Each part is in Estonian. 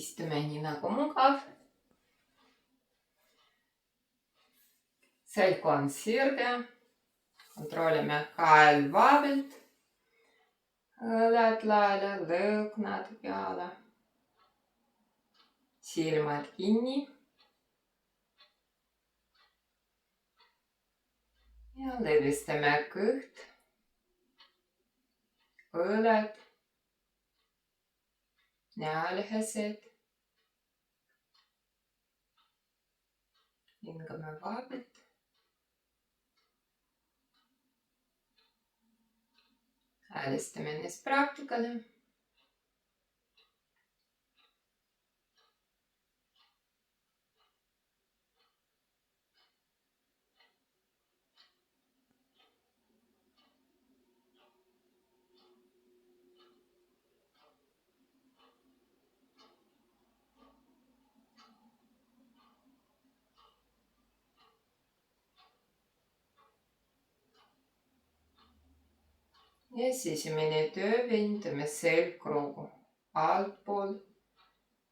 Istume nii nagu mugav. Selg on sirge. Kontrollime kael vaabilt. Õled laele, lõõgnad peale. Silmad kinni. Ja lõdvestame kõht. Õled. Näälihesed. Hingame vaabilt. Häälestame ennast praktikale. Ja siis esimene töö vendame selgroogu altpool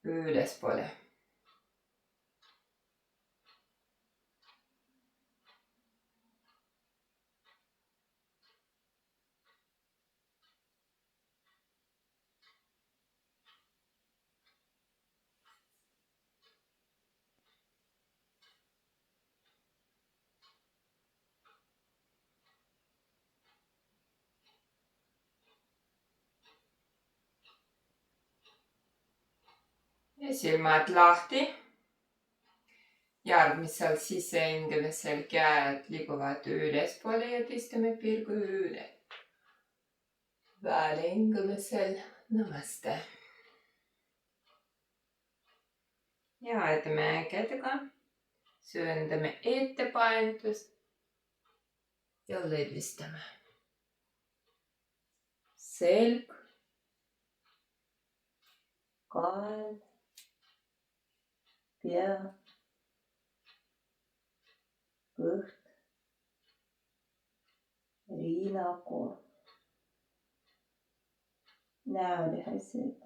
ülespoole. Ja silmad lahti. Järgmisel sisehingamisel käed liiguvad ülespoole ja tõstame pilgu üle. Väljahingamisel namaste. Ja aetame kätega. Süvendame ettepainutust ja lõdvistame. Selg, kael, pea, kõht, riinakorv, näolihased.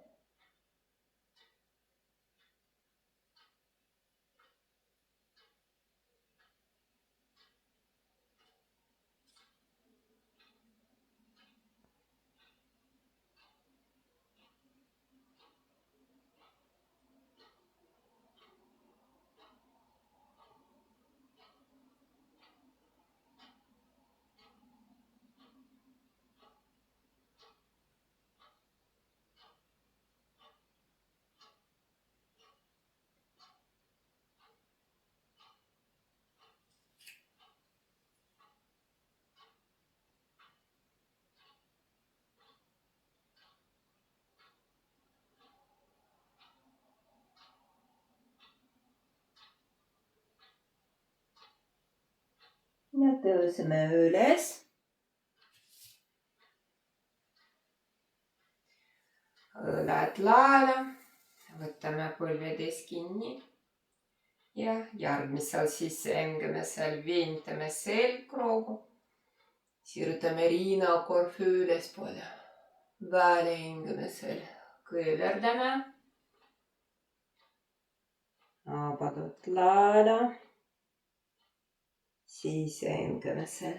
Ja tõuseme üles. Õled laele. Võtame põlvedest kinni. Ja järgmisel sisehingamisel vintame selgroogu. Siirutame riinakorv ülespoole. Väljahingamisel kõverdame. Naabad laele. Sisehingamisel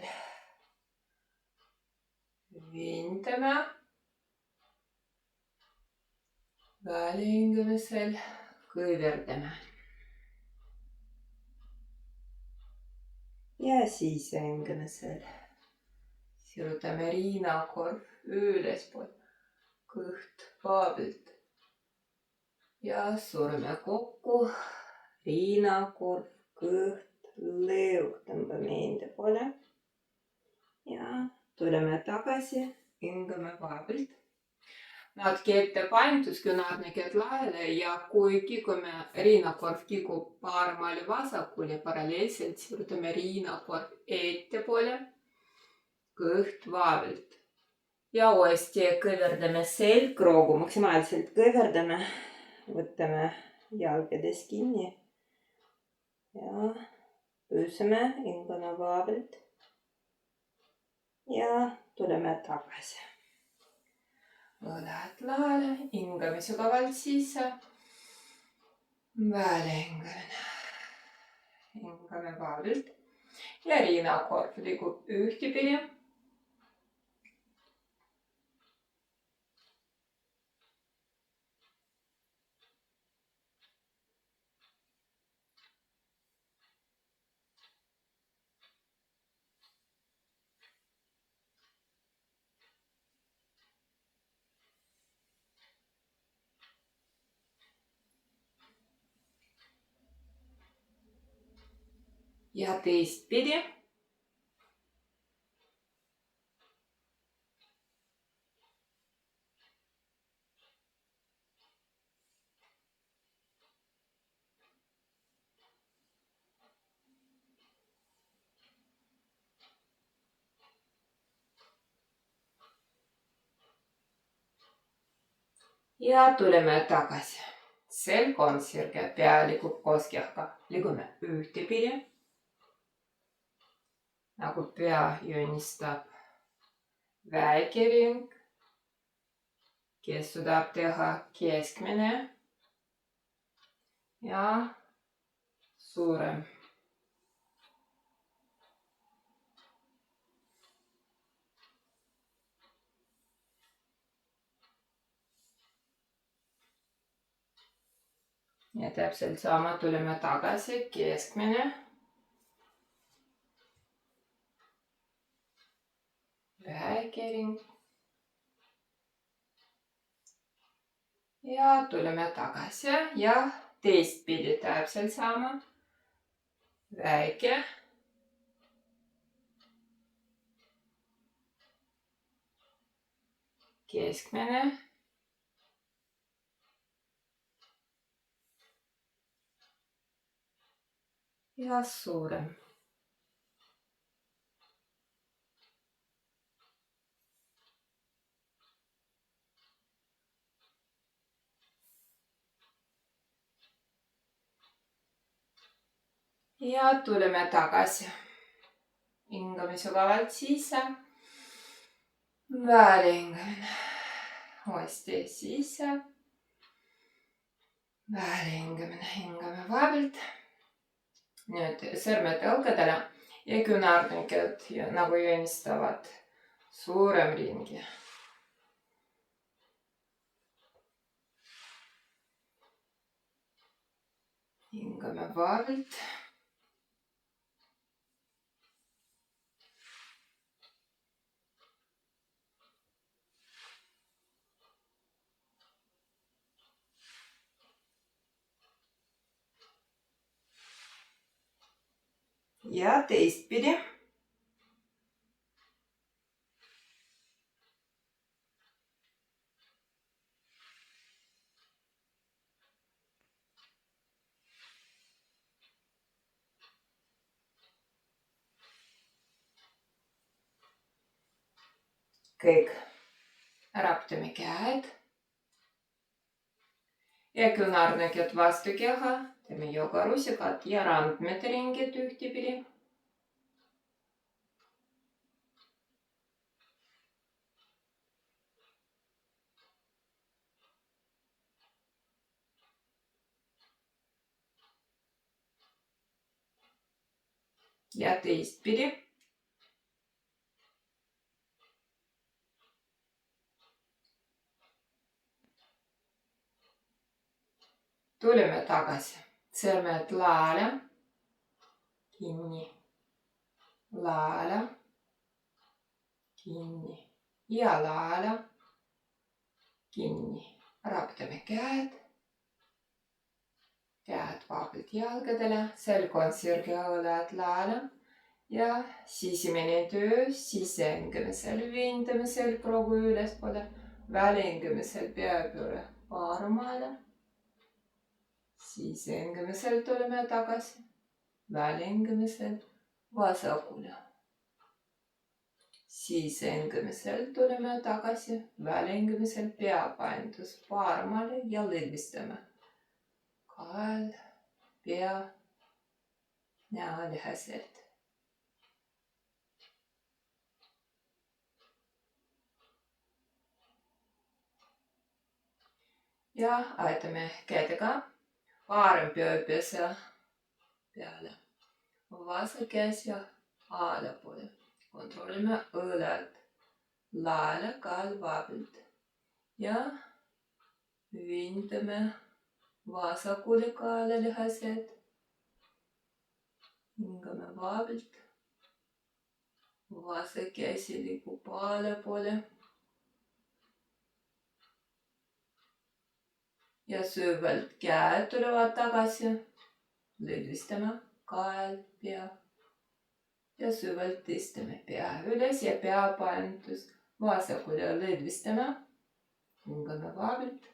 vintame. Väljahingamisel kõverdame. Ja sisehingamisel sirutame riinakorv ülespool. Kõht vaabilt. Ja surme kokku. Riinakorv, kõht. Lõõg tõmbame enda poole ja tuleme tagasi, hingame vaabilt. Natuke ettepaintus, kui nad nägid laele ja kui kikume, riinakorv kikub paremale vasakule paralleelselt, sirutame riinakorv ettepoole, kõht vaabilt. Ja uuesti kõverdame selgroogu, maksimaalselt kõverdame, võtame jalgades kinni ja püüsime, hingame vaabilt ja tuleme tagasi. Õled laele, hingame sügavalt sisse. Välihingamine. Hingame vabalt. Ja riinakorv liigub ühtepidi. Ja teistpidi. Ja tuleme tagasi. Selg on sirge, pea liigub koos kehaga. Liigume ühtepidi. Nagu pea joonistab väike ring. Kes suudab teha keskmine ja suurem. Ja täpselt sama tuleme tagasi, keskmine. Väike ring. Ja tuleme tagasi ja teistpidi täpselt sama. Väike. Keskmine. Ja suurem. Ja tuleme tagasi. Hingame sügavalt sisse. Välihingamine. Uuesti sisse. Välihingamine. Hingame vabalt. Nüüd sõrmed õlgadele ja küünarnukid nagu joonistavad suurem ringi. Hingame vabalt. Ja teistpidi. Kõik raptame käed. Ja küünarnukid vastu keha. Teeme joogarusikad ja randmete ringid ühtepidi. Ja teistpidi. Tuleme tagasi. Sõrmed laele. Kinni. Laele. Kinni. Ja laele. Kinni. Raptame käed. Käed vabalt jalgadele. Selg on sirge, õlad laele. Ja sisemine töö sisehingamisel. Viindame selgroogu ülespoole. Välihingamisel peapööre paremale. Sisehingamisel tuleme tagasi. Välihingamisel vasakule. Sisehingamisel tuleme tagasi. Välihingamisel peapaindus paremale ja lõdvistame. Kael, pea, näo läheselt. Ja aetame kätega parem pööpese peale, vasak käsi allapoole, kontrollime õled, laele kael vabalt ja vindame vasakule kaela lihased, hingame vabalt, vasak käsi liigub allapoole ja süvalt käed tulevad tagasi, lõdvistame kael, pea ja süvalt tõstame pea üles ja peapaintus vasakule lõdvistame, hingame vabalt.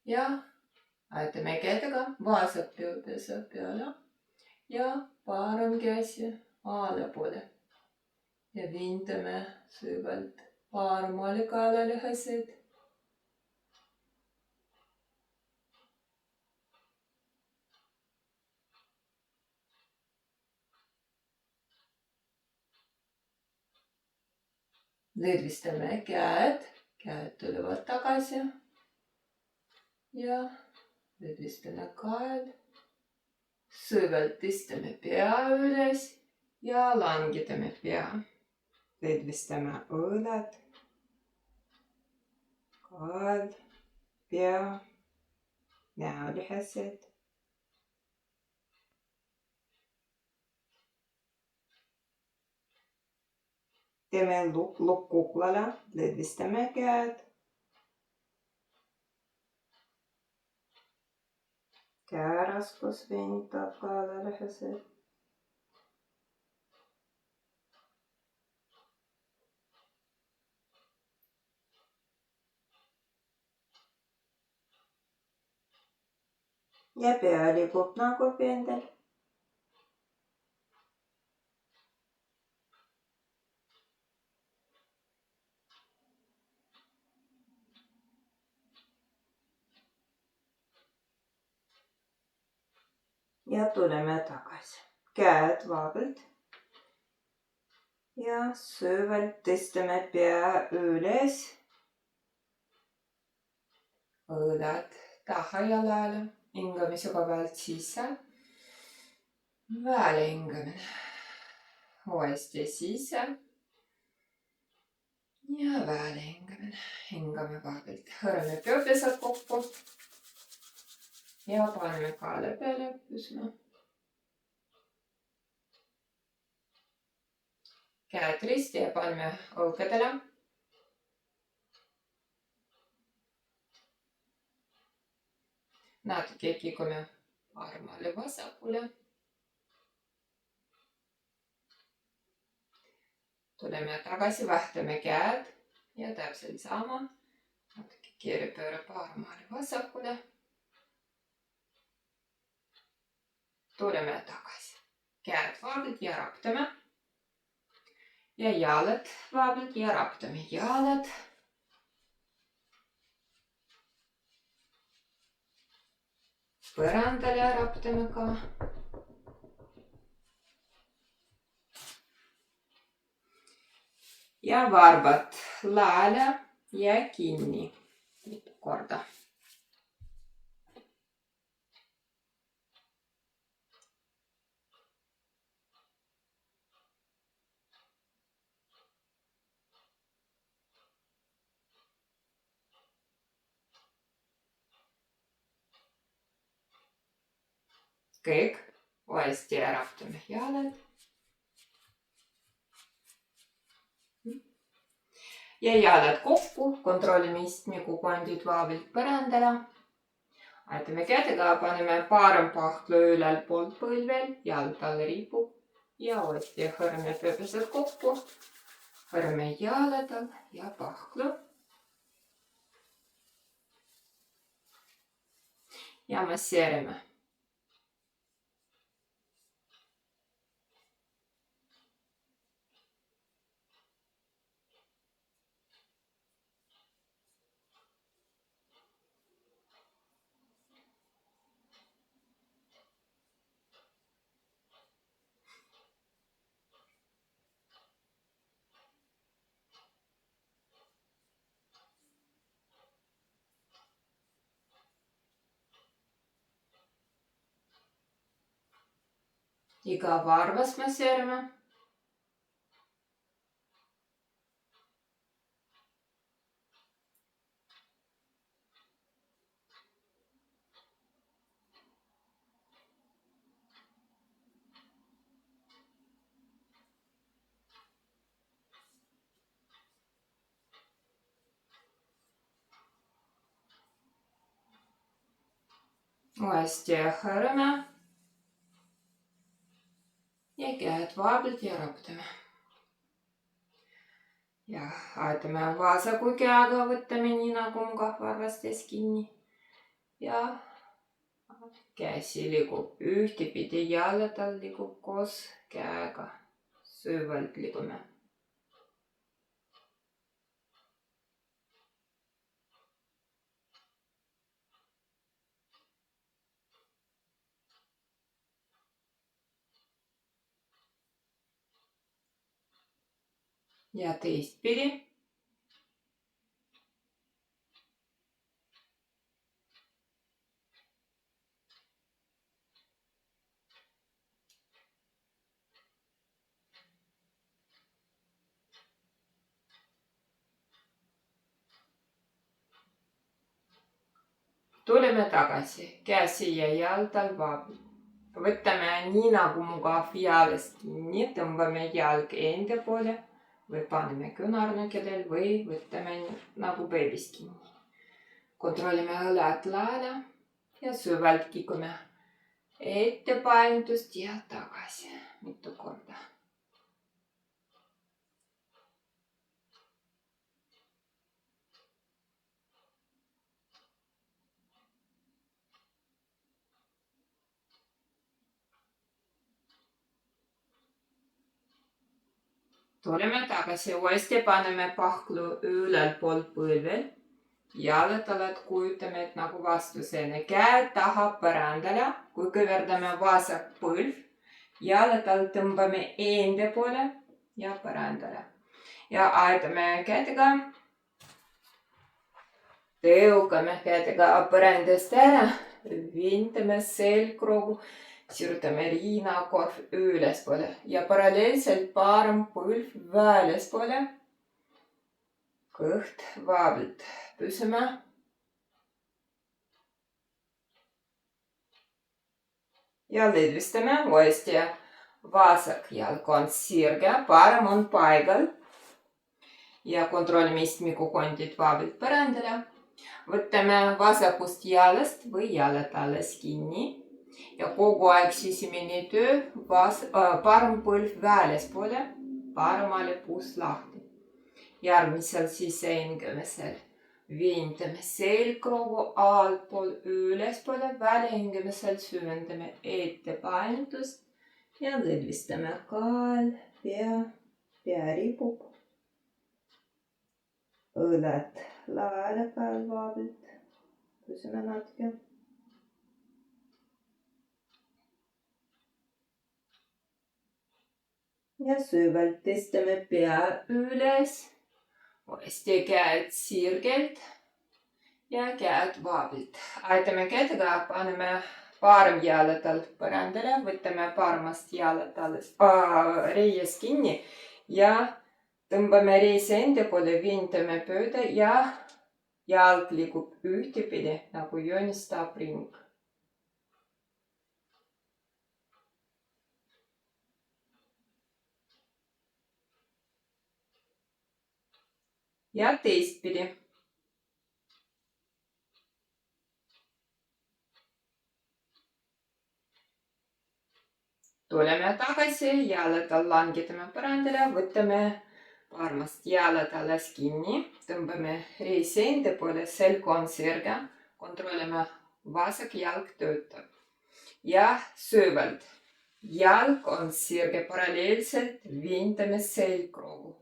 Ja aetame kätega vasak pööpese peale ja parem käsi allapoole ja vindame süvalt paremale kaelalihased. Lõdvistame käed, käed tulevad tagasi ja lõdvistame kael. Süvalt tõstame pea üles ja langetame pea. Lõdvistame õlad, kael, pea, näolihased. Teeme lukk kuklale, lõdvistame käed. Käeraskus ventab kaelalihased. Ja pea liigub nagu pendel. Ja tuleme tagasi. Käed vabalt. Ja süvalt tõstame pea üles. Õlad taha ja laele. Hingame sügavalt sisse. Välja hingamine. Uuesti sisse. Ja välja hingamine. Hingame vabalt. Hõrame pööpesed kokku. Ja paneme kaela peale püsma. Käed risti ja paneme õlgadele. Natuke kikume paremale vasakule. Tuleme tagasi, vahtame käed ja täpselt sama. Natuke keeripööre paremale vasakule. Tuleme tagasi. Käed vabalt ja raptame. Ja jalad vabalt ja raptame jalad. Põrandale raptame ka. Ja varbad laele ja kinni. Mitu korda. Kõik. Uuesti raptame jalad. Ja jalad kokku. Kontrollime istmikukondid vabalt põrandale. Aetame kätega, paneme parem pahklu ülal poolt põlvel. Jalg alla ripub. Ja uuesti hõrme pööpesed kokku. Hõrme jalad ja pahklu. Ja masseerime. iga varvas masseerime. Uuesti hõõrame. Ja käed vaabelt ja raputame. Ja aetame vasaku käega, võtame nii nagu mugah varvastes kinni. Ja käsi liigub ühtepidi, jalgadel liigub koos käega. Süvalt liigume. Ja teistpidi. Tuleme tagasi, käsi ja jalgdal vaabel. Võtame nii nagu mugav jalast kinni, tõmbame jalg enda poole või paneme küünarnukidel või võtame nagu beebis kinni. Kontrollime õlad laele ja süvalt kikume ettepainutust ja tagasi mitu korda. Tuleme tagasi, uuesti paneme pahklu ülalt poolt põlvel. Jalad kujutame, et nagu vastusena. Käed taha põrandale, kui kõverdame vasak põlv. Jalad tõmbame enda poole ja põrandale. Ja aetame kätega. Tõukame kätega põrandast ära. Vintame selgroogu. Sirutame riinakorv ülespoole ja paralleelselt parem põlv väljaspoole. Kõht vaabelt püsime. Ja lõdvistame uuesti. Vasak jalg on sirge, parem on paigal. Ja kontrollime istmikukondid vaabelt põrandale. Võtame vasakust jalast või jalad alles kinni. Ja kogu aeg sisemine töö, parem põlv väljaspoole, paremale puus lahti. Järgmisel sisehingamisel vintame selgroogu altpool ülespoole, väljahingamisel süvendame ettepainutust ja lõdvistame kael, pea ripub. Õlad laele kael vaabelt, püsime natuke. Ja süvalt tõstame pea üles, uuesti käed sirgelt ja käed vaabelt. Aetame kätega, paneme parem jalad põrandale, võtame paremast jalad reies kinni ja tõmbame reisi enda poole, vintame pööda ja jalg liigub ühtepidi nagu joonistab ring. Ja teistpidi. Tuleme tagasi, jalad langetame põrandale, võtame paremast jalad alles kinni, tõmbame reisi enda poole, selg on sirge, kontrollime vasak jalg töötab. Ja süvalt. Jalg on sirge, paralleelselt vintame selgroogu.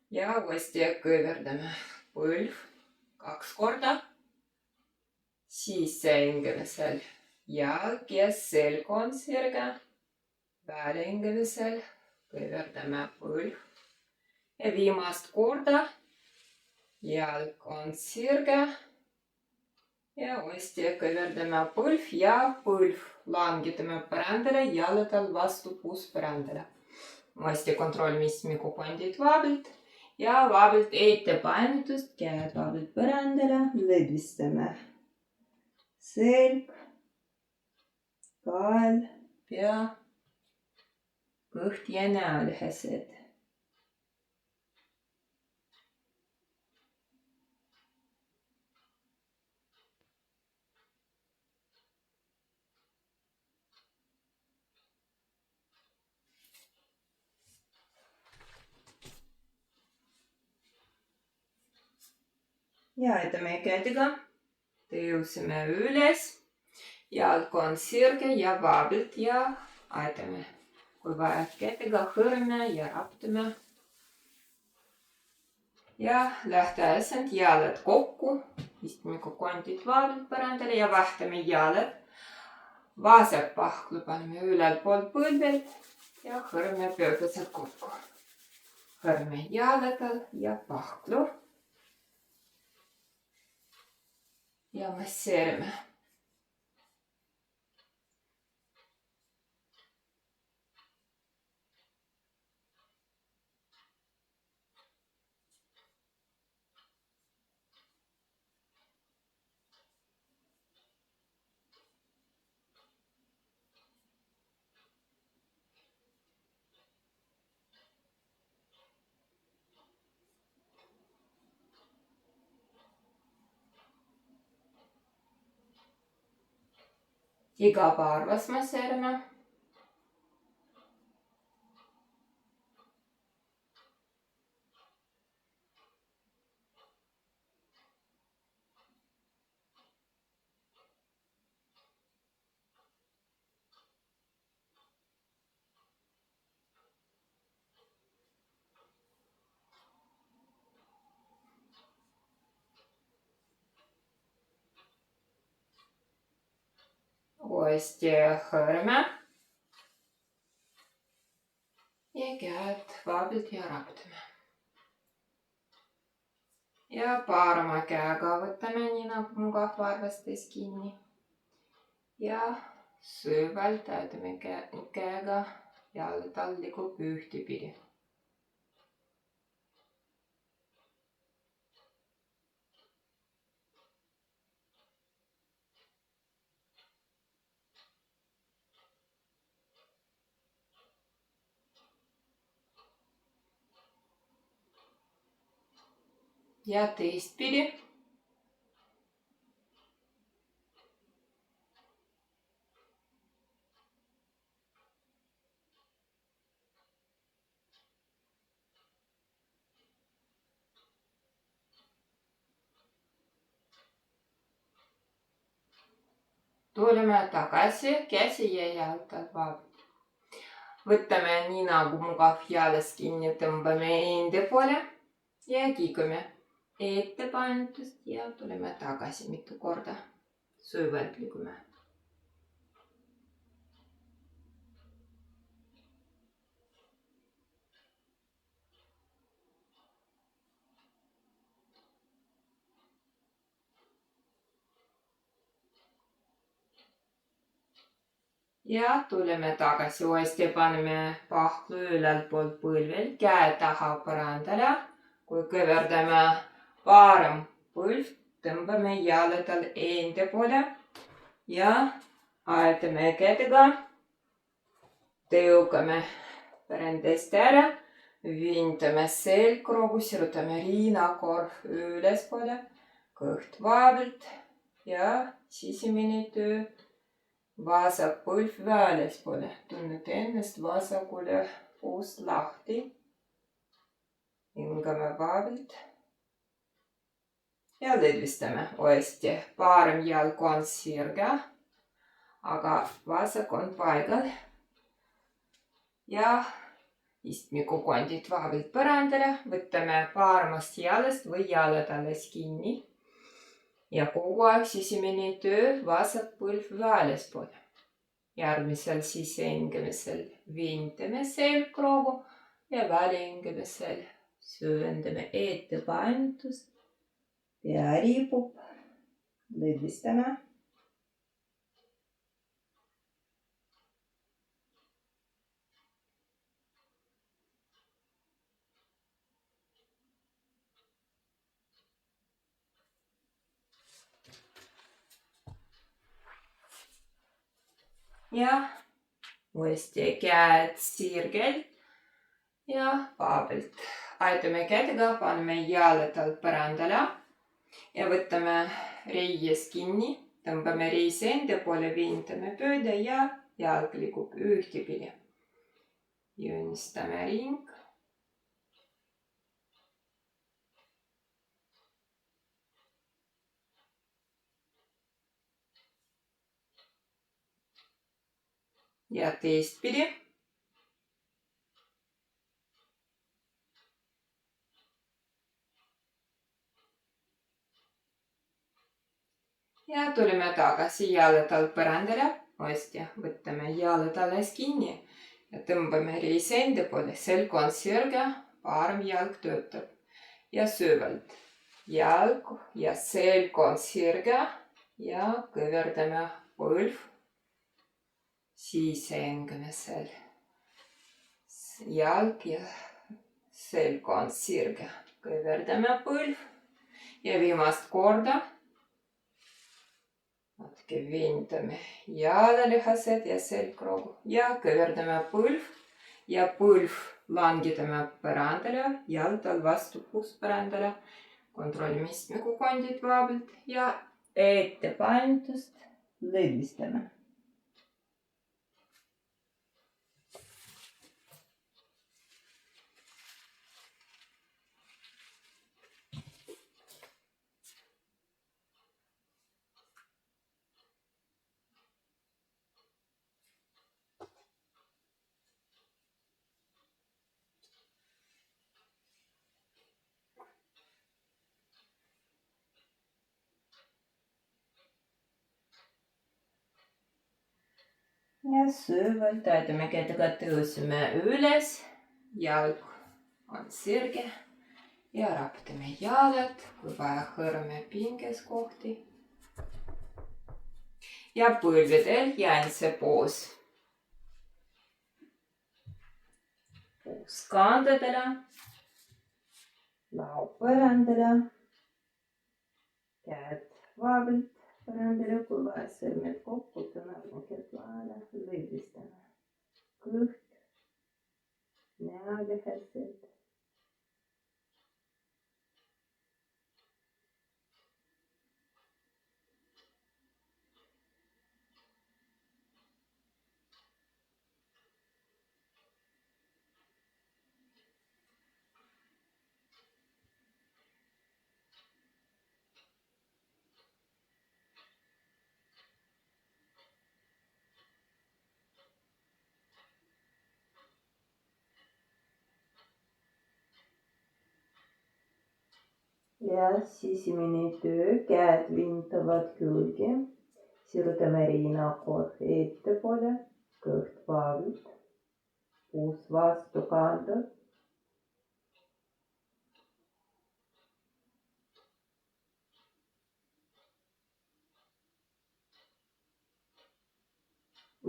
Ja uuesti kõverdame põlv 2 korda. Sisehingamisel jalg ja selg on sirge. Väljahingamisel kõverdame põlv. Ja viimast korda jalg on sirge ja uuesti kõverdame põlv ja põlv langetame põrandale, jalgadel vastu puuspõrandale. Uuesti kontrollime istmikupondid vaabilt ja vaabilt ettepainutust, käed vaabilt põrandale, lõdvistame selg, kael, pea, kõht ja näolihased. Ja aitame kätega, tõuseme üles, jalg on sirge ja vaabilt ja aitame. Kui vaja kätega hõrme ja raputame. Ja lähteasend, jalad kokku, istmikupondid vaabilt põrandale ja vahtame jalad. Vasak pahklu paneme ülal poolt põlvelt ja hõrme pöödlased kokku. Hõrme jaladel ja pahklu. Ja masseerime. Iga varvas masseerime. Uuesti hõrme. Ja käed vaabilt ja raputame. Ja parema käega võtame nii nagu mugav varvastes kinni. Ja süvalt aitame käega jalgadel liigub ühtepidi. Ja teistpidi. Tuleme tagasi, käsi ja jalgad vaabilt. Võtame nii nagu mugav jalast kinni, tõmbame enda poole ja kiigume ettepainutust ja tuleme tagasi mitu korda. Süvalt liigume. Ja tuleme tagasi, uuesti paneme pahklu ülalt poolt põlvelt, käe taha põrandale. Kui kõverdame parem põlv, tõmbame jaladel enda poole ja aetame kätega. Tõukame põrandast ära, vindame selgroogu, sirutame riinakorv ülespoole, kõht vaabilt ja sisemine töö. Vasak põlv väljaspoole, tunnete ennast vasakule puust lahti. Hingame vaabilt. Ja lõdvistame uuesti. Parem jalg on sirge, aga vasak on paigal. Ja istmikupondid vaabilt põrandale, võtame paremast jalast või jaladales kinni. Ja kogu aeg sisemine töö, vasak põlv väljaspoole. Järgmisel sisehingamisel vindame selgroogu ja välihingamisel süvendame ettepainutust. Pea ripub, lõdvistame. Ja uuesti käed sirgelt ja paabelt. Aetame kätega, paneme jalad alt põrandale ja võtame reiest kinni, tõmbame reisi enda poole, viintame pööda ja jalg liigub ühtepidi. Joonistame ring. Ja teistpidi. Ja tuleme tagasi jalad alt põrandale. Uuesti võtame jalad alles kinni ja tõmbame reisi enda poole. Selg on sirge, parem jalg töötab. Ja süvalt. Jalg ja selg on sirge ja kõverdame põlv. Siis hingame seal. Jalg ja selg on sirge. Kõverdame põlv. Ja viimast korda. Natuke viintame jalalihased ja selgroogu ja kõverdame põlv ja põlv langetame põrandale, jalg tal vastu puuspõrandale. Kontrollime istmekukondid vaabelt ja ettepainutust lõdvistame. Ja süvalt aetame kätega, tõuseme üles, jalg on sirge ja raputame jalad, kui vaja hõõrame pinges kohti. Ja põlvedel jäänse poos. Poos kandadele, lau põrandale, käed vaabelt. Põrandale, kui vaja sõrmed kokku, tõmbame käed vahele, lõdvistame. Kõht, näolihased. Ja sisemine töö, käed vintavad külge, sirutame rinnakoor ettepoole, kõht vaabelt, puus vastu kanda.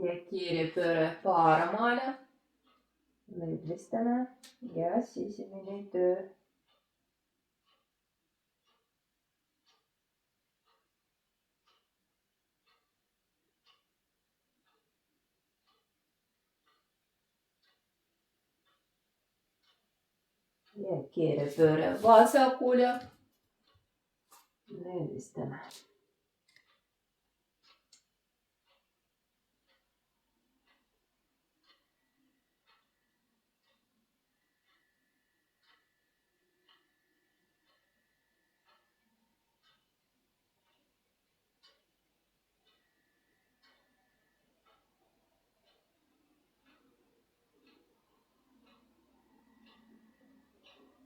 Ja kiiripööre paremale, lõdvistame ja sisemine töö. Ja kiiripööre vasakule, lõdvistame.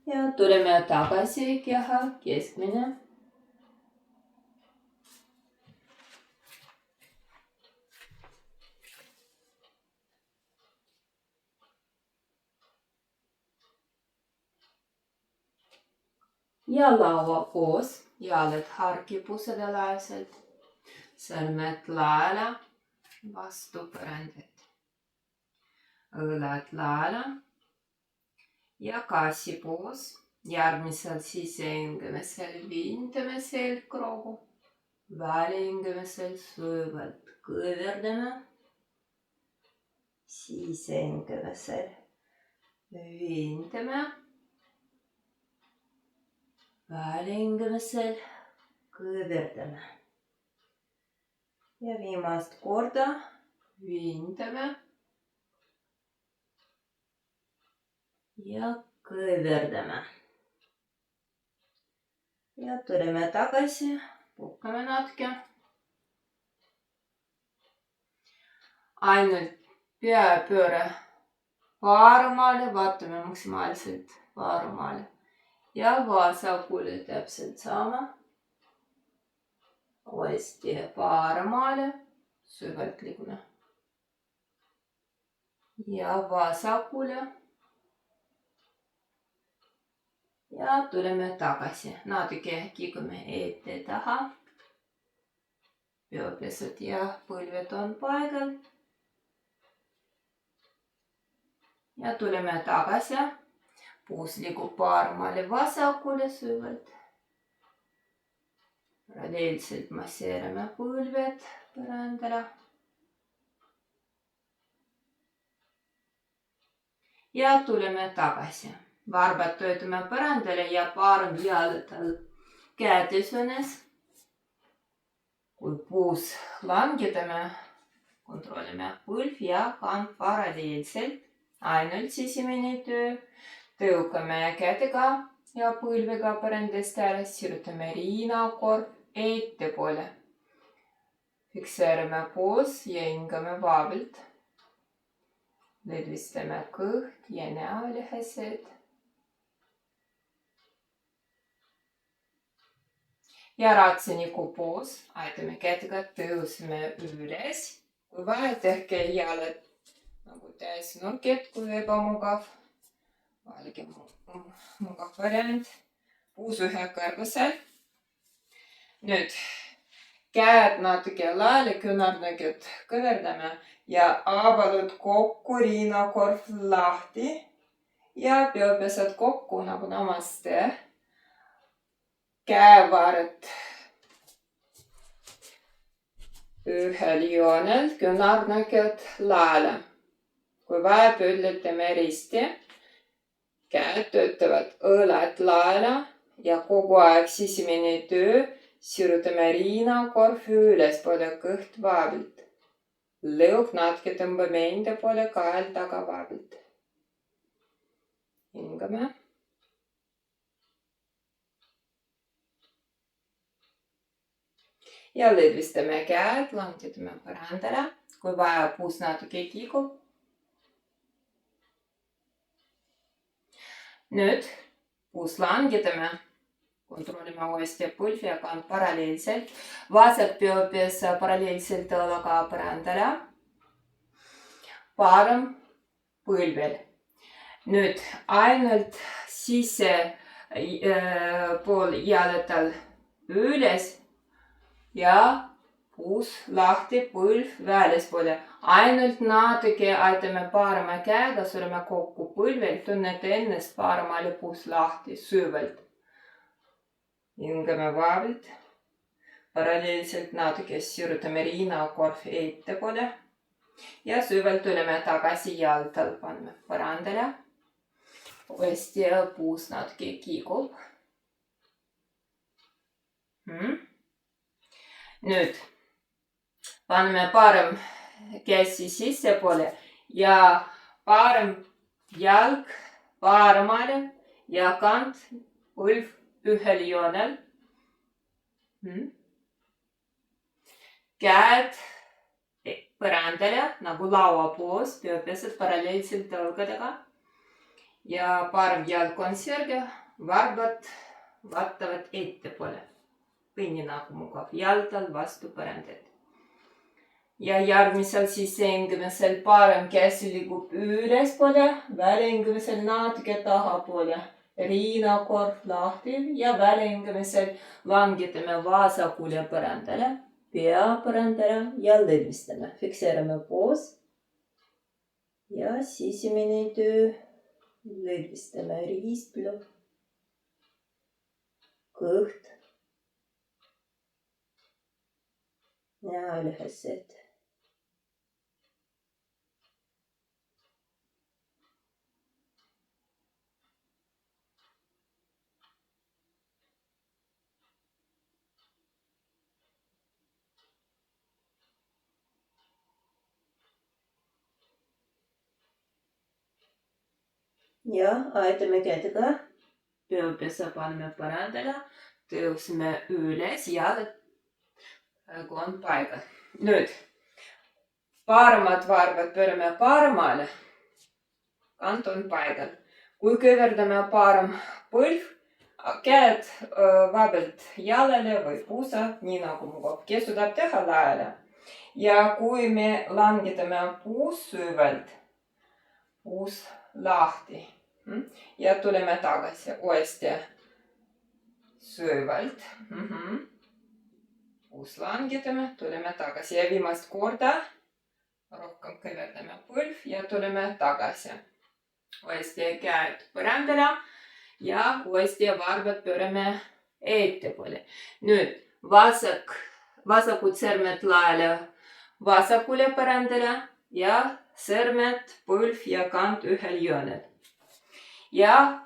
Ja tuleme tagasi keha keskmine. ja lauapoos, jalad harkipusedalaselt, sõrmed laela, vastu põrandat, õlad laela ja kassipoos. Järgmisel sisehingamisel viindame selgroogu, välihingamisel süvalt kõverdame, sisehingamisel viindame, välihingamisel kõverdame ja viimast korda viindame ja kõverdame. Ja tuleme tagasi, puhkame natuke. Ainult peapööre vaaramaale, vaatame maksimaalselt vaaramaale. Ja vasakule täpselt sama. Uuesti vaaramaale, süvalt liigume. Ja vasakule. Ja tuleme tagasi, natuke kiigume ette taha. Peopesad ja põlved on paigal. Ja tuleme tagasi. Puus liigub vaaramaale vasakule süvalt. Paralleelselt masseerime põlved põrandale. Ja tuleme tagasi. Varbad töötame põrandale ja parem jalad käed esines. Kui puus langetame, kontrollime põlv ja kand paralleelselt. Ainult sisemine töö. Tõukame kätega ja põlvega põrandast ära, sirutame riinakorv ettepoole. Fikseerime poos ja hingame vaabilt. Lõdvistame kõht ja näolihased. Ja ratseniku poos, aitame kätega, tõuseme üles. Kui vaja, tehke jalad nagu täisnurked, kui ebamugav. Valige mugav variant. Puus ühe kõrgusel. Nüüd käed natuke laele, küünarnukid kõverdame ja avalud kokku, riinakorv lahti ja peopesad kokku nagu namaste. Käevarred ühel joonel, küünarnukid laele. Kui vaja, pöödletame risti. Käed töötavad õlad laele ja kogu aeg sisemine töö. Sirutame riinakorv ülespoole kõht vaabilt. Lõug natuke tõmbame enda poole kael taga vaabilt. Hingame. Ja lõdvistame käed, langetame põrandale. Kui vaja, puus natuke kiigub. Nüüd puus langetame. Kontrollime uuesti põlv ja kand paralleelselt. Vasak peopesa paralleelselt õlaga põrandale. Parem põlvel. Nüüd ainult sisse pool jalatal üles. Ja puus lahti, põlv välispoole. Ainult natuke aitame parema käega, sureme kokku põlvel, tunnete ennast paremale puus lahti, süvalt. Hingame vaabilt. Paralleelselt natuke sirutame riinakorv ettepoole. Ja süvalt tuleme tagasi jaltal, paneme põrandale. Uuesti puus natuke kiigub. Nüüd paneme parem käsi sissepoole ja parem jalg paremale ja kand põlv ühel joonel. Käed põrandale nagu lauapoos, peopesad paralleelselt õlgadega. Ja parem jalg on sirge, varbad vaatavad ettepoole. Põnni nagu mugav, jaltal vastu põrandat. Ja järgmisel sisehingamisel parem käsi liigub ülespoole, välihingamisel natuke tahapoole. riinakorv lahti ja väljahingamisel langetame vasakule põrandale, pea põrandale ja lõdvistame. Fikseerime poos ja sisemine töö. Lõdvistame riistpüü, kõht ja lihased. Ja aitame kätega. Peupesa paneme põrandale, tõuseme üles, jalad on paigal. Nüüd paremad varvad pöörame paremale, kant on paigal. Kui kõverdame parem põlv, käed vabalt jalale või puusa, nii nagu mugav. Kes suudab teha laiali. Ja kui me langetame puus süvalt, puus lahti ja tuleme tagasi uuesti süvalt. Puus langetame, tuleme tagasi ja viimast korda rohkem kõverdame põlv ja tuleme tagasi. Uuesti käed põrandale ja uuesti varvad pöörame ettepoole. Nüüd vasakud sõrmed laiali vasakule põrandale ja sõrmed, põlv ja kant ühel joonel. Ja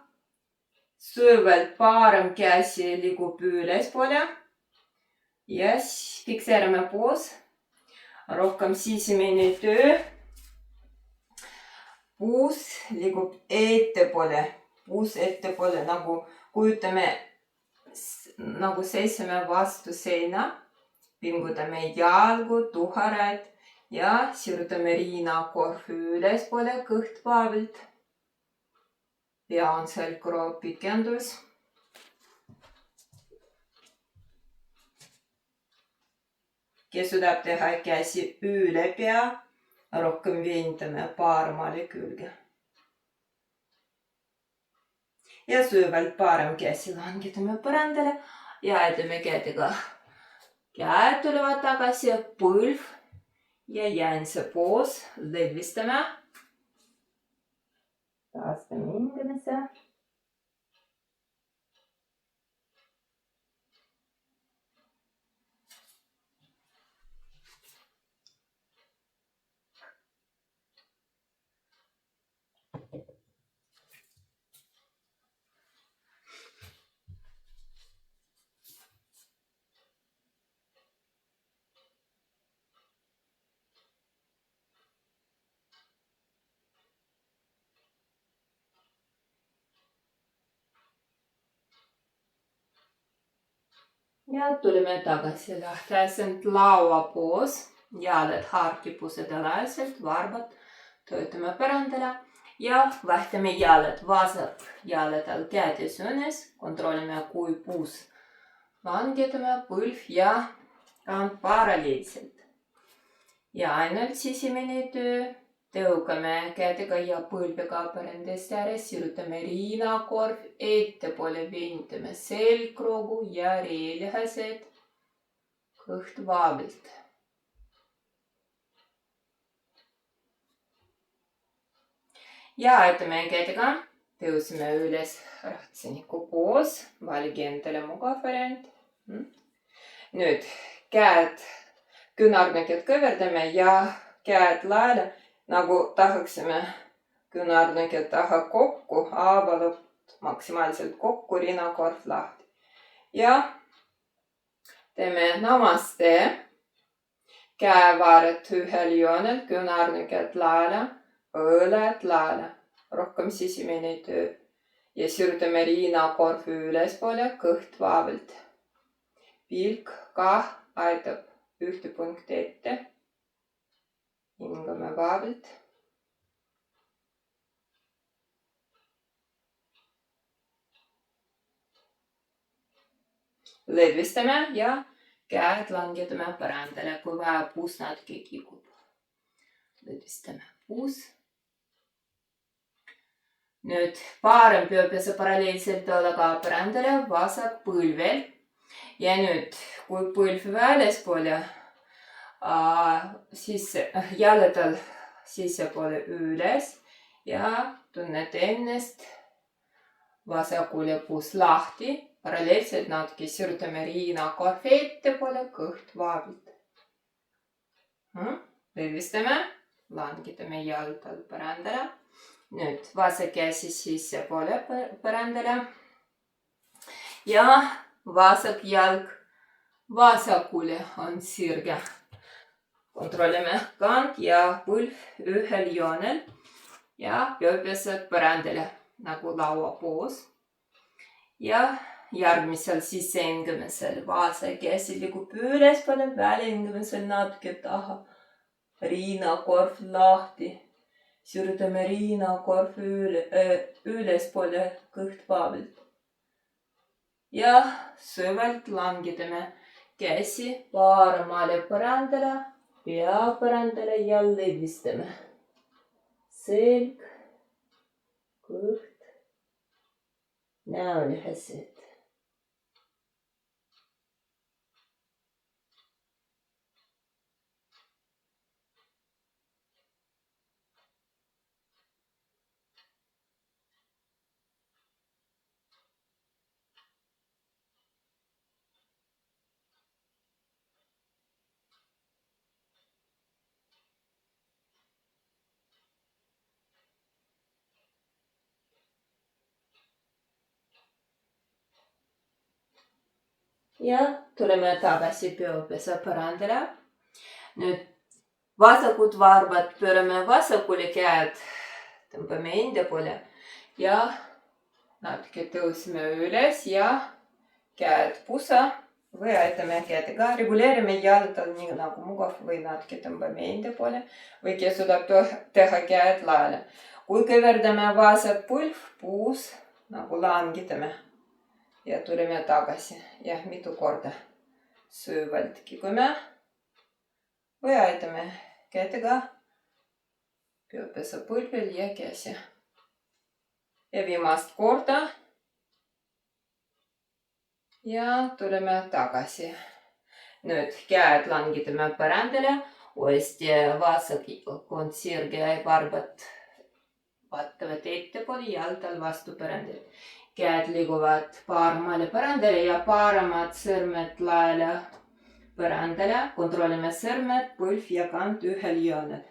süvalt parem käsi liigub ülespoole ja fikseerime poos. Rohkem sisemine töö. Puus liigub ettepoole, puus ettepoole, nagu kujutame, nagu seisame vastu seina, pingutame jalgu, tuharaid ja sirutame riinakorv ülespoole, kõht vabalt. Pea on selgroo pikendus. Kes suudab teha käsi üle pea, rohkem veendame paremale külge. Ja süvalt parem käsi langetame põrandale ja aitame kätega. Käed tulevad tagasi, põlv ja jäänse poos, lõdvistame. Taastame hingamise. Ja tuleme tagasi lähteaselt laua poos, jalad harkipused alaselt, varvad, töötame põrandale ja vahtame jalad, vasak jalad all kätes üles, kontrollime kui puus. Langetame põlv ja kant paralleelselt. Ja ainult sisemine töö. Tõugame kätega ja põlvega põrandast ääres, sirutame riinakorv ettepoole, veendame selgroogu ja reelihased, kõht vabalt. Ja aitame kätega, tõuseme üles ratseniku poos, valige endale mugav variant. Nüüd käed, küünarnukid kõverdame ja käed laiali. Nagu tahaksime küünarnukid taha kokku, avalud maksimaalselt kokku, riinakorv lahti. Ja teeme namaste, käevaared ühel joonel, küünarnukid laiali, õled laiali, rohkem sisemine töö. Ja sirutame riinakorv ülespoole, kõht vabalt. Pilk kah aitab ühte punkti ette. Hingame vabalt. Lõdvistame ja käed langetame põrandale, kui vaja puus natuke kikub. Lõdvistame puus. Nüüd parem pööpese paralleelselt olla ka põrandale vasak põlvel. Ja nüüd, kui põlv väljaspoole, siis jalgadel sissepoole üles ja tunnete ennast vasakule puus lahti. Paralleelselt natuke sirutame riinakorvi ettepoole, kõht vaabilt. Lõdvistame, langitame jalgad põrandale. Nüüd vasak käsi sissepoole põrandale. Ja vasak jalg vasakule on sirge. Kontrollime kand ja põlv ühel joonel ja pööpesed põrandale nagu lauapoos. Ja järgmisel sissehingemisel vasak käsi liigub ülespoole, väljahingemisel natuke taha. Riinakorv lahti. Sirutame riinakorv ülespoole kõht vaabilt. Ja süvalt langitame käsi paremale põrandale, pea põrandale ja lõdvistame. Selg, kõht, näolihased. Ja tuleme tagasi pööpese põrandale. Nüüd vasakud varbad pöörame vasakule, käed tõmbame enda poole ja natuke tõuseme üles ja käed pusa või aitame kätega. Reguleerime jalgadel nii nagu mugav või natuke tõmbame enda poole või kes suudab teha käed laiali. Kui kõverdame vasak põlv, puus nagu langitame. Ja tuleme tagasi ja mitu korda süvalt kigume või aitame kätega pööpese põlvel ja käsi. Ja viimast korda. Ja tuleme tagasi. Nüüd käed langitame põrandale, uuesti vasak kond sirge varbad vaatavad ettepoole, jalgad vastu põrandale. Käed liiguvad paremale põrandale ja paremad sõrmed laiali põrandale. Kontrollime sõrmed, põlv ja kand ühel joonel.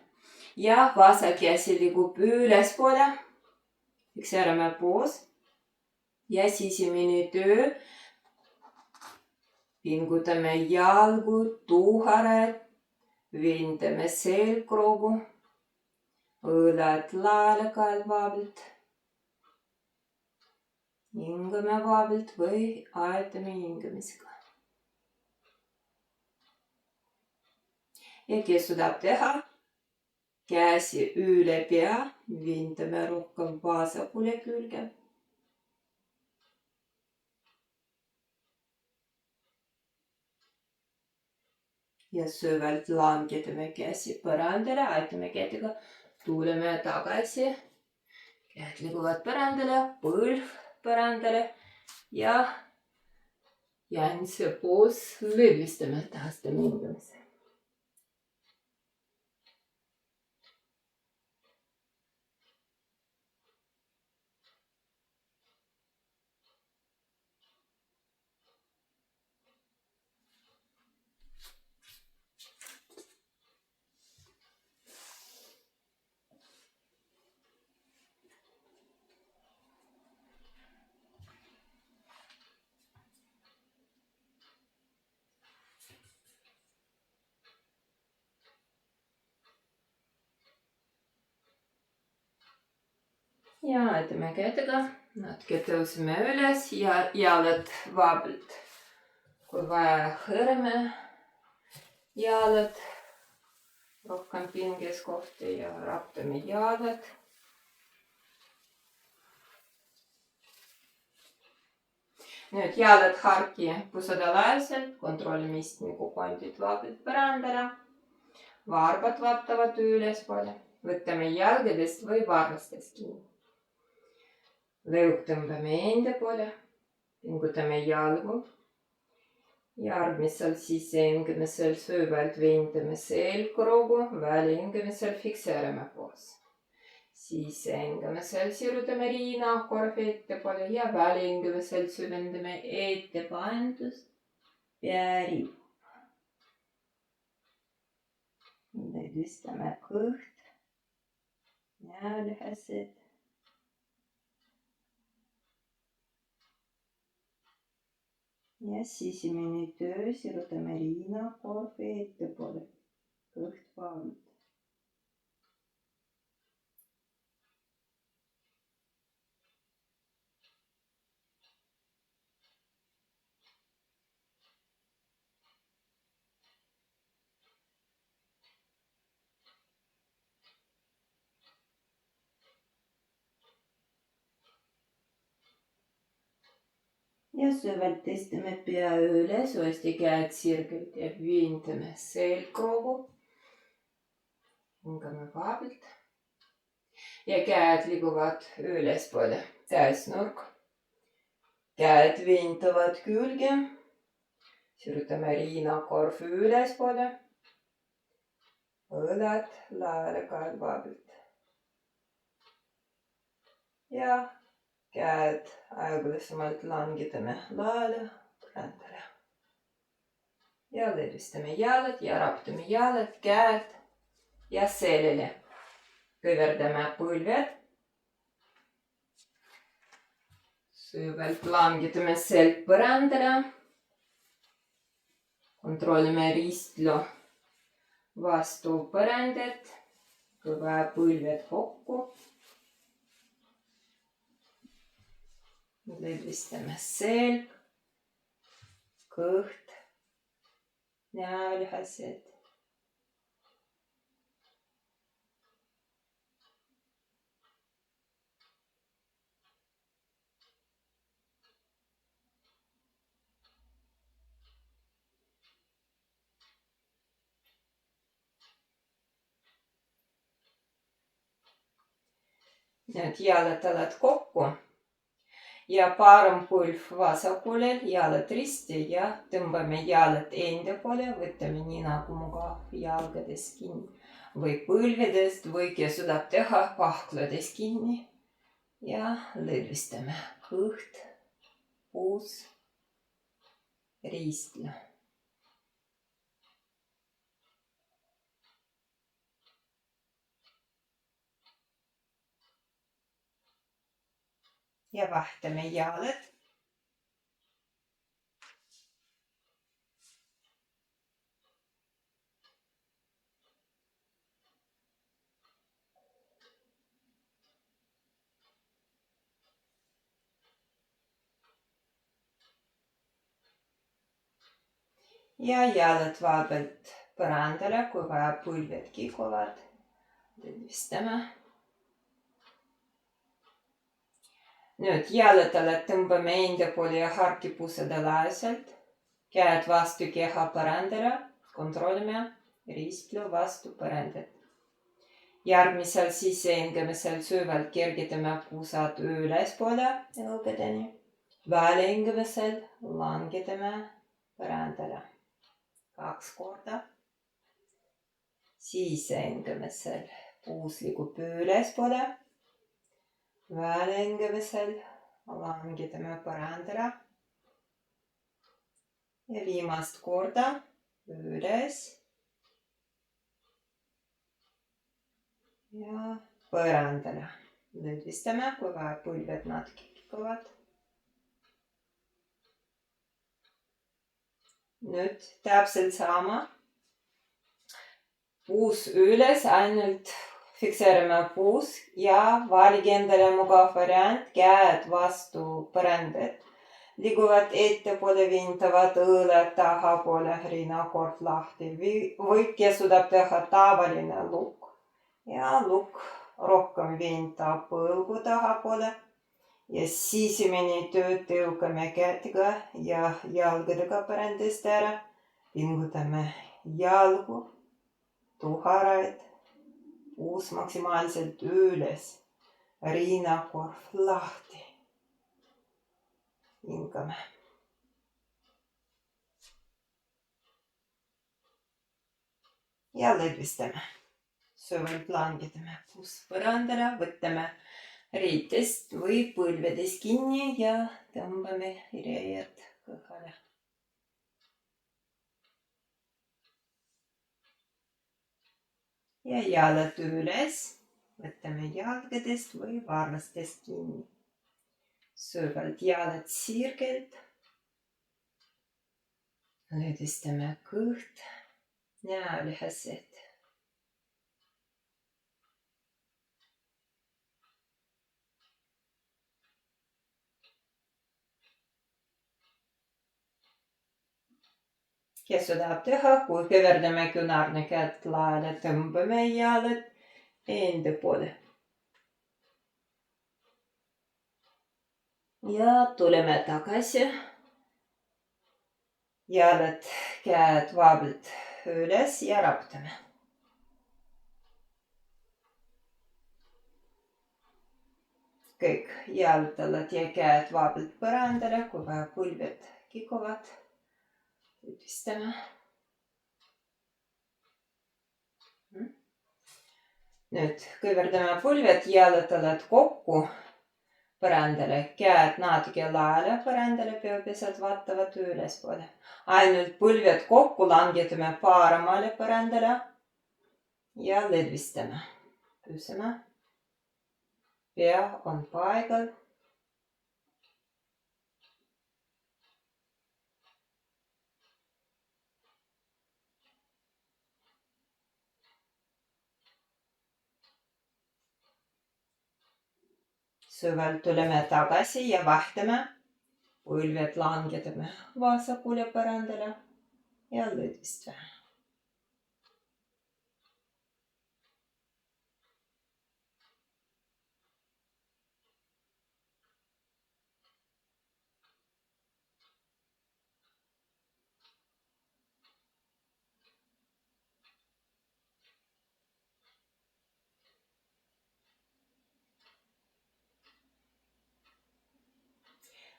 Ja vasak käsi liigub ülespoole. Fikseerime poos. Ja sisemine töö. Pingutame jalgu, tuhared. Vindame selgroogu. Õlad laiali kalvaabilt. Hingame vaabilt või aetame hingamisega. Ja kes suudab teha, käsi üle pea, vindame rohkem vasakule külge. Ja süvalt langetame käsi põrandale, aitame kätega, tuleme tagasi. Käed liiguvad põrandale, põlv põrandale ja järgmise poos lõdvistame, taastame hingamise. Ja aitame kätega, natuke tõuseme üles ja jalad vaabilt. Kui vaja, hõõrame jalad rohkem pinges kohti ja raptame jalad. Nüüd jalad harki pusadalaaiselt, kontrollime istmiku kondid vaabilt põrandale. Varbad vaatavad ülespoole, võtame jalgadest või varvastest kinni. Lõug tõmbame enda poole, pingutame jalgu. Järgmisel sisehingamisel süvalt veendame selgroogu, välihingamisel fikseerime poos. Sisehingamisel sirutame riinakorvi ettepoole ja välihingamisel süvendame ettepaendust pea ripub. Tõstame kõht ja lühesed. Ja sisemine töö sirutame riinakorvi ettepoole, kõht vabalt. Ja süvalt tõstame pea üles, uuesti käed sirgelt ja veendame selgroogu. Hingame vabalt. Ja käed liiguvad ülespoole, täisnurk. Käed veendavad külge. Sirutame riinakorvi ülespoole. Õlad laele käed vabalt. Ja käed aeglasemalt langetame laele, põrandale. Ja lõdvistame jalad ja raputame jalad, käed ja selili. Kõverdame põlved. Süvalt langetame selg põrandale. Kontrollime ristlu vastu põrandat. Kõva põlved kokku. Lõdvistame selg, kõht ja lühesed. Nüüd jalad alad kokku ja parem põlv vasakule, jalad risti ja tõmbame jalad enda poole, võtame nii nagu mugav jalgadest kinni või põlvedest või kes suudab teha pahkladest kinni ja lõdvistame kõht, puus, ristlu. Ja vahtame jalad. Ja jalad vabalt põrandale, kui vaja põlved kikuvad. Lõdvistame. Nüüd jalad alad tõmbame enda poole ja harkipusade läheselt. Käed vastu keha põrandale. Kontrollime ristlu vastu põrandat. Järgmisel sisehingamisel süvalt kergitame pusad ülespoole õugadeni. Välihingamisel langetame põrandale 2 korda. Sisehingamisel puus liigub ülespoole. Välihingamisel langetame põrandale. Ja viimast korda üles. Ja põrandale. Lõdvistame, kui vaja põlved natuke kikuvad. Nüüd täpselt sama. Puus üles, ainult fikseerime puus ja valige endale mugav variant, käed vastu põrandat. Liiguvad ettepoole, veendavad õõled tahapoole, riinakorv lahti. Või kes suudab teha tavaline lukk. Ja lukk rohkem veendab põlgu tahapoole. Ja sisemine töö tõukame kätega ja jalgadega põrandast ära. Pingutame jalgu, tuharaid, puus maksimaalselt üles, riinakorv lahti. hingame. Ja lõdvistame. Süvalt langetame põrandale, võtame riidest või põlvedest kinni ja tõmbame reied kõhale. Ja jalad üles, võtame jalgadest või varvastest kinni. Süvalt jalad sirgelt. Lõdvistame kõht, näolihased. Kes tahab teha, kui kõverdame küünarnuket laele, tõmbame jalad enda poole. Ja tuleme tagasi. Jalad, käed vabalt üles ja raputame. Kõik jalutavad ja käed vabalt põrandale, kui vaja põlved kikuvad. Lõdvistame. Nüüd kõverdame põlved, jalutavad kokku põrandale, käed natuke laele põrandale, peopesad vaatavad ülespoole. Ainult põlved kokku langetame paremale põrandale ja lõdvistame. Püsime. Pea on paigal. Süvalt tuleme tagasi ja vahtame. Põlved langetame vasakule põrandale ja lõdvistame.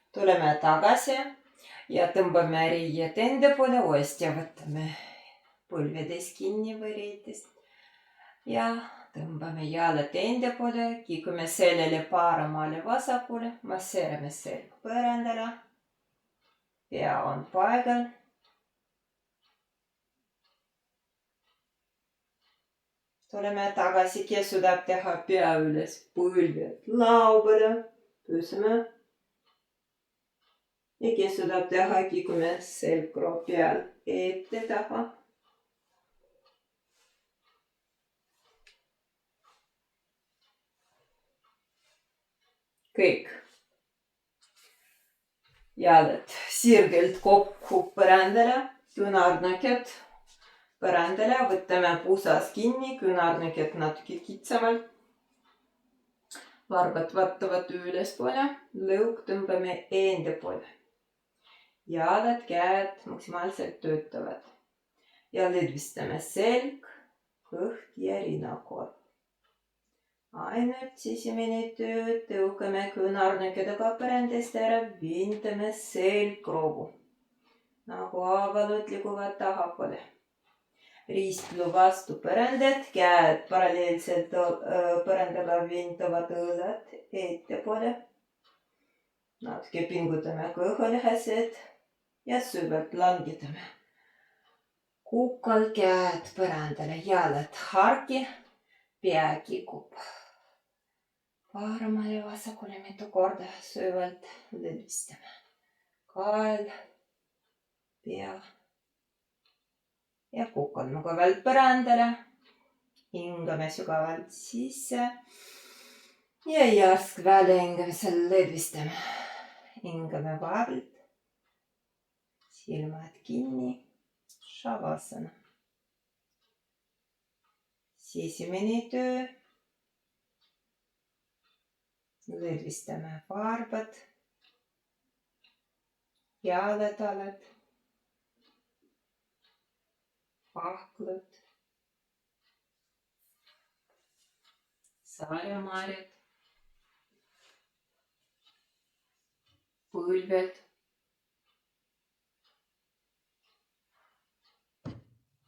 Tuleme tagasi ja tõmbame riied enda poole, uuesti võtame põlvedest kinni või riidest. Ja tõmbame jalad enda poole, kikume sellele paremale vasakule, masseerime selg põrandale. Pea on paigal. Tuleme tagasi, kes suudab teha pea üles, põlved lauale, püsime. Ja kes suudab teha, kikume selgroo peal ette taha. Kõik. Jalad sirgelt kokku põrandale, küünarnukid põrandale, võtame pusas kinni, küünarnukid natuke kitsamalt. Varvad vaatavad ülespoole, lõug tõmbame enda poole. Jalad, käed maksimaalselt töötavad. Ja lõdvistame selg, kõht ja rinnakorv. Ainult sisemine töö, tõukame küünarnukidega põrandast ära, vintame selgroogu. Nagu avalud liiguvad tahapoole. Riistlu vastu põrandat, käed paralleelselt põrandale vintavad õlad ettepoole. Natuke pingutame kõhulihased ja süvalt langetame. Kukal käed põrandale, jalad harki, pea kikub. Paremale vasakule mitu korda süvalt lõdvistame. Kael, pea ja kukal mugavalt põrandale. Hingame sügavalt sisse ja järsk väljahingamisel lõdvistame. Hingame vabalt, silmad kinni, Shavasana. Sisemine töö. Lõdvistame varbad, jalad, pahklud, sarjamarjad. põlved,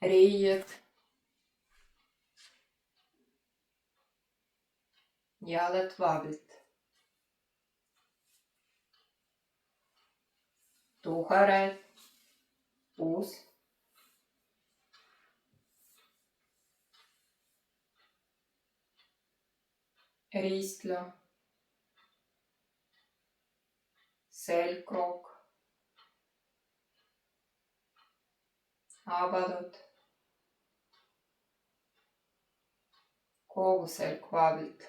riied, jalad vaablilt, tuhared, uus, riistla, selgroog, abalud, kooguselg vaablilt,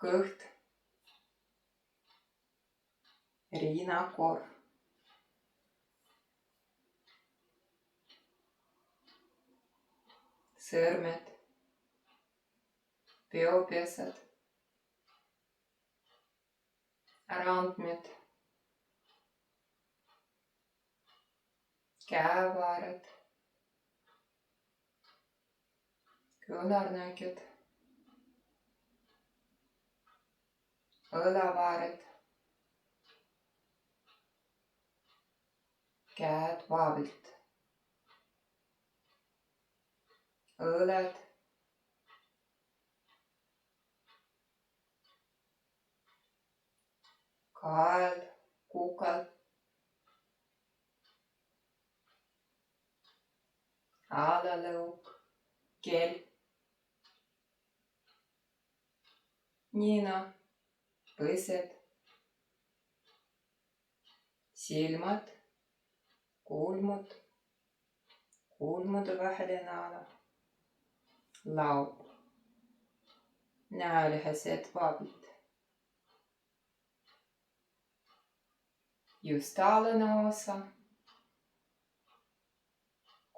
kõht, riinakorv, sõrmed, peopesad, randmed, käevaared, kõõlarnägid, õlavaared, käed vaablilt, õõled, kael, kukal, alalõug, kell, nina, põsed, silmad, kulmud, kulmude vaheline ala, laud, näolihased vaablilt, just alane osa,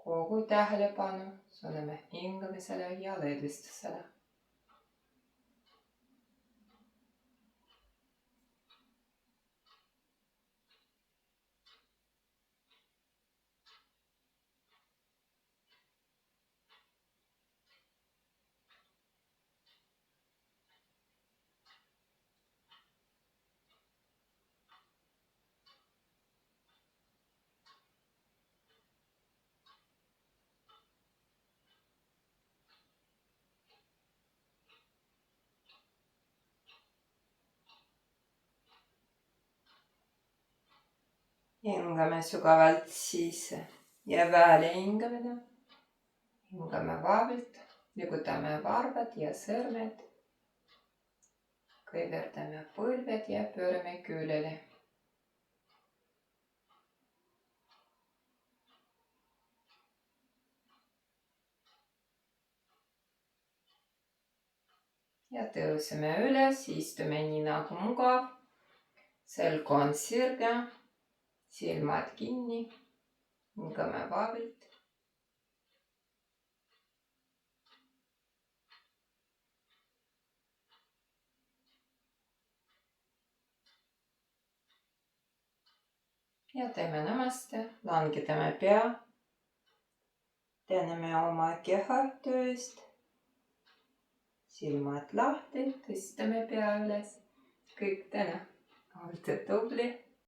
kogu tähelepanu suuname hingamisele ja lõdvestusele. Hingame sügavalt sisse ja välja hingamine. Hingame vaablilt, liigutame varbad ja sõrmed. Kõiverdame põlved ja pöörame küüleli. Ja tõuseme üles, istume nii nagu mugav. Selg on sirge. Silmad kinni, hingame vaablilt. Ja teeme namaste, langetame pea. Täname oma keha tööst. Silmad lahti, tõstame pea üles. Kõik täna. Olete tubli.